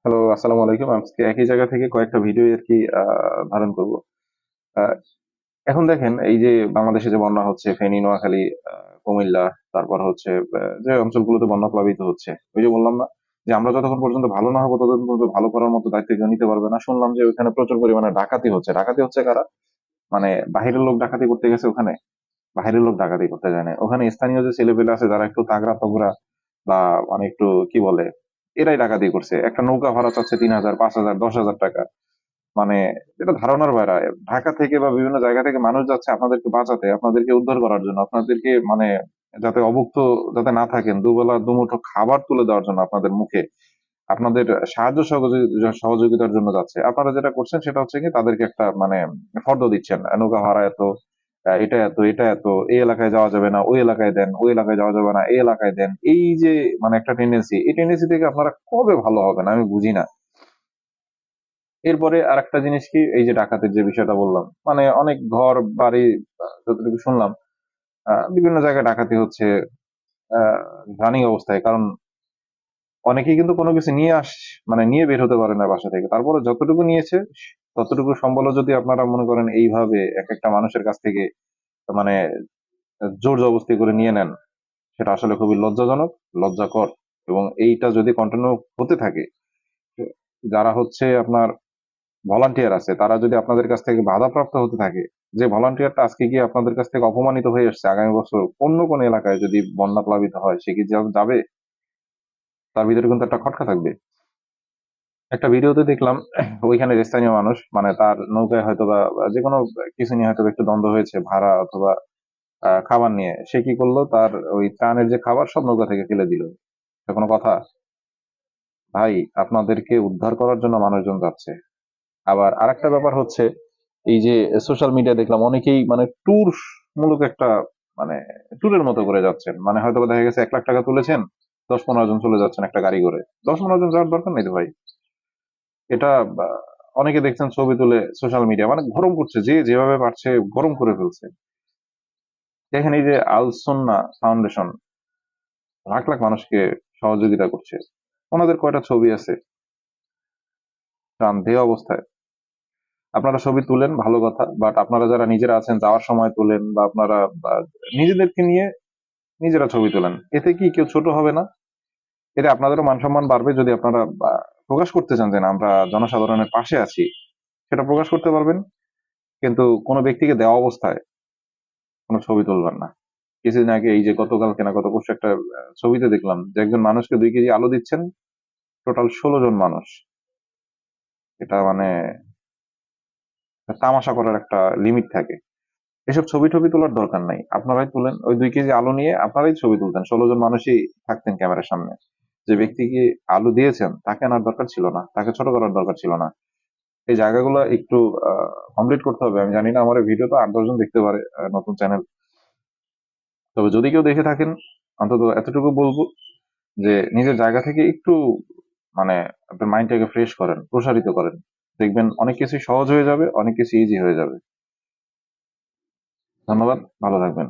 Hello, আসসালামু আলাইকুম। আজকে একই জায়গা থেকে কয়েকটা ভিডিও আর কি ধারণ করব। আহ, এখন দেখেন এই যে বাংলাদেশে যে বন্যা হচ্ছে, ফেনী, নোয়াখালী, কুমিল্লা, তারপর হচ্ছে যে অঞ্চলগুলোতে বন্যা প্লাবিত হচ্ছে, ওই যে বললাম না যে আমরা যতক্ষণ পর্যন্ত ভালো না হবো ততক্ষণ পর্যন্ত ভালো করার মতো দায়িত্ব কেউ নিতে পারবে না। শুনলাম যে ওখানে প্রচুর পরিমাণে ডাকাতি হচ্ছে কারা? মানে বাহিরের লোক ডাকাতি করতে গেছে ওখানে। বাহিরের লোক ডাকাতি করতে যায় না ওখানে, স্থানীয় যে ছেলেপেলে আছে যারা একটু তাগড়া তগড়া বা মানে একটু কি বলে, এরাই ডাকাতি করছে। একটা নৌকা ভাড়া চাচ্ছে 3,000, 5,000, 10,000 টাকা। মানে এটা ধারণার বাইরে। ঢাকা থেকে বা বিভিন্ন জায়গা থেকে মানুষ যাচ্ছে আপনাদেরকে বাঁচাতে, আপনাদেরকে উদ্ধার করার জন্য, আপনাদেরকে মানে যাতে অভুক্ত যাতে না থাকেন, দুবেলা দুমুঠো খাবার তুলে দেওয়ার জন্য আপনাদের মুখে, আপনাদের সাহায্য সহযোগিতার জন্য যাচ্ছে। আপনারা যেটা করছেন সেটা হচ্ছে কি তাদেরকে একটা মানে ফর্দ দিচ্ছেন, নৌকা ভাড়া এত, এটা এত, এটা এত, এই এলাকায় যাওয়া যাবে না, ওই এলাকায় দেন, ওই এলাকায় যাওয়া যাবে না, এই এলাকায় দেন। এই যে মানে একটা টেন্ডেন্সি, এই টেন্ডেন্সি থেকে আপনারা কবে ভালো হবেন আমি বুঝি না। এরপরে আরেকটা জিনিস কি, এই যে ডাকাতের যে বিষয়টা বললাম, মানে অনেক ঘর বাড়ি যতটুকু শুনলাম, বিভিন্ন জায়গায় ডাকাতি হচ্ছে রানিং অবস্থায়। কারণ অনেকেই কিন্তু কোনো কিছু মানে নিয়ে বের হতে পারে না বাসা থেকে। তারপরে যতটুকু নিয়েছে ততটুকু সম্বলও যদি আপনারা মনে করেন এইভাবে এক একটা মানুষের কাছ থেকে মানে জোর জবরদস্তি করে নিয়ে নেন, সেটা আসলে খুবই লজ্জাজনক, লজ্জাকর। এবং এইটা যদি কন্টিনিউ হতে থাকে, যারা হচ্ছে আপনার ভলান্টিয়ার আছে তারা যদি আপনাদের কাছ থেকে বাধাপ্রাপ্ত হতে থাকে, যে ভলান্টিয়ারটা আজকে গিয়ে আপনাদের কাছ থেকে অপমানিত হয়ে এসছে, আগামী বছর অন্য কোন এলাকায় যদি বন্যা প্লাবিত হয় সে কি যাবে? তার ভিতরে কিন্তু একটা খটকা থাকবে। একটা ভিডিওতে দেখলাম ওইখানের স্থানীয় মানুষ, মানে তার নৌকায় হয়তো বা যে কোনো কিছু নিয়ে হয়তো বা একটু দ্বন্দ্ব হয়েছে, ভাড়া অথবা খাবার নিয়ে। সে কি করলো, তার ওই ত্রাণের যে খাবার সব নৌকা থেকে ফেলে দিল। এটা কোনো কথা? ভাই, আপনাদেরকে উদ্ধার করার জন্য মানুষজন যাচ্ছে। আবার আরেকটা ব্যাপার হচ্ছে, এই যে সোশ্যাল মিডিয়া দেখলাম অনেকেই মানে ট্যুর মূলক একটা মানে ট্যুরের মতো করে যাচ্ছেন। মানে হয়তো বা দেখা গেছে 1 লাখ টাকা তুলেছেন, 10-15 জন চলে যাচ্ছেন একটা গাড়ি করে। 10-15 জন যাওয়ার দরকার নেই তো ভাই। এটা অনেকে দেখছেন ছবি তুলে সোশ্যাল মিডিয়া মানে গরম করছে, যে যেভাবে পারছে গরম করে ফেলছে। দেখেন এই যে আল সুন্নাহ ফাউন্ডেশন লাখ লাখ মানুষকে সহযোগিতা করছে, ওনাদের কয়টা ছবি আছে প্রাণ দেয়া অবস্থায়? আপনারা ছবি তুলেন ভালো কথা, বাট আপনারা যারা নিজেরা আছেন যাওয়ার সময় তুলেন, বা আপনারা বা নিজেদেরকে নিয়ে নিজেরা ছবি তোলেন। এতে কি কেউ ছোট হবে না? এতে আপনাদেরও মান সম্মান বাড়বে। যদি আপনারা প্রকাশ করতে চান যে না, আমরা জনসাধারণের পাশে আছি, সেটা প্রকাশ করতে পারবেন। কিন্তু কোনো ব্যক্তিকে দেওয়া অবস্থায় কোনো ছবি তুলবেন না। কিছুদিন আগে এই যে গতকালকে না গত পরশু একটা ছবিতে দেখলাম যে একজন মানুষকে 2 কেজি আলু দিচ্ছেন, টোটাল 16 জন মানুষ। এটা মানে তামাশা করার একটা লিমিট থাকে। এসব ছবি টবি তোলার দরকার নাই, আপনারাই তুলেন। ওই 2 কেজি আলু নিয়ে আপনারাই ছবি তুলতেন, 16 জন মানুষই থাকতেন ক্যামেরার সামনে। যে ব্যক্তিকে আলু দিয়েছেন তাকে আনার দরকার ছিল না, তাকে ছোট করার দরকার ছিল না। এই জায়গাগুলো একটু কমপ্লিট করতে হবে। আমি জানি না, আমার এই ভিডিও তো 8-10 জন দেখতে পারে, নতুন চ্যানেল। তবে যদি কেউ দেখে থাকেন, অন্তত এতটুকু বলবো যে নিজের জায়গা থেকে একটু মানে আপনার মাইন্ডটাকে ফ্রেশ করেন, প্রসারিত করেন। দেখবেন অনেক কিছু সহজ হয়ে যাবে, অনেক কিছু ইজি হয়ে যাবে। ধন্যবাদ, ভালো থাকবেন।